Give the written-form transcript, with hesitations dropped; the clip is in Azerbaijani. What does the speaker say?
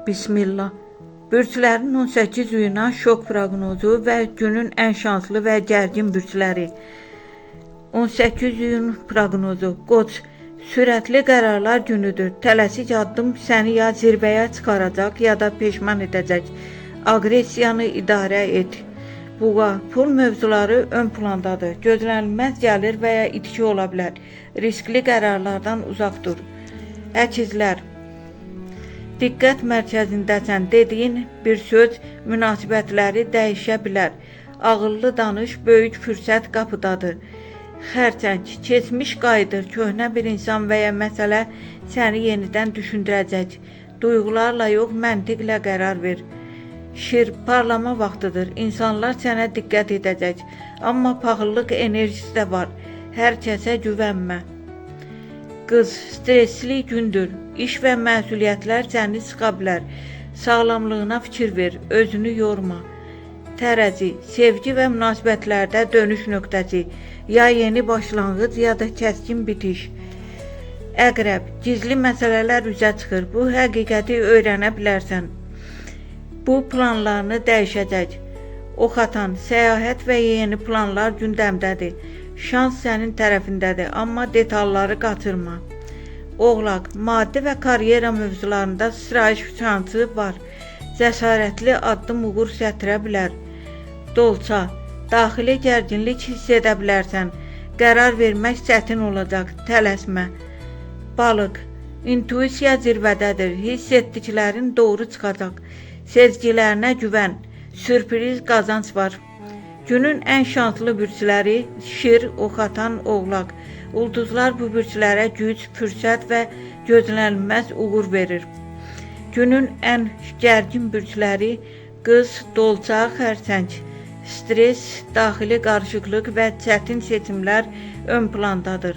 Bismillah. Bürclərin 18 iyuna şok proqnozu və günün ən şanslı və gərgin bürcləri. 18 iyun proqnozu. Qoç, sürətli qərarlar günüdür. Tələsik addım səni ya zirvəyə çıxaracaq, ya da peşman edəcək. Aqressiyanı idarə et. Buğa, pul mövzuları ön plandadır. Gözlənilməz gəlir və ya itki ola bilər. Riskli qərarlardan uzaq dur. Əkizlər, diqqət mərkəzindəsən dediyin bir söz münasibətləri dəyişə bilər. Ağıllı danış, böyük fürsət qapıdadır. Xərçəng, keçmiş qayıdır, köhnə bir insan və ya məsələ səni yenidən düşündürəcək. Duyğularla yox, məntiqlə qərar ver. Şir, parlama vaxtıdır. İnsanlar sənə diqqət edəcək. Amma paxıllıq enerjisi də var. Hər kəsə güvənmə. Qız, stresli gündür. İş və məsuliyyətlər səni sıxa bilər. Sağlamlığına fikir ver, özünü yorma. Tərəzi, sevgi və münasibətlərdə dönüş nöqtəsi. Ya yeni başlanğıc, ya da kəskin bitiş. Əqrəb, gizli məsələlər üzə çıxır. Bu həqiqəti öyrənə bilərsən. Bu planlarını dəyişəcək. Ox atan, səyahət və yeni planlar gündəmdədir. Şans sənin tərəfindədir, amma detalları qaçırma. Oğlaq, maddi və karyera mövzularında sıçrayış şansı var. Cəsarətli addım uğur gətirə bilər. Dolça, daxili gərginlik hiss edə bilərsən. Qərar vermək çətin olacaq, tələsmə. Balıq, intuisiya zirvədədir. Hiss etdiklərin doğru çıxacaq. Sezgilərinə güvən, sürpriz qazanc var. Günün ən şanslı bürcləri Şir, Ox atan, Oğlaq. Ulduzlar bu bürclərə güc, fürsət və gözlənilməz uğur verir. Günün ən gərgin bürcləri Qız, Dolça, Xərçəng. Stres, daxili qarışıqlıq və çətin seçimlər ön plandadır.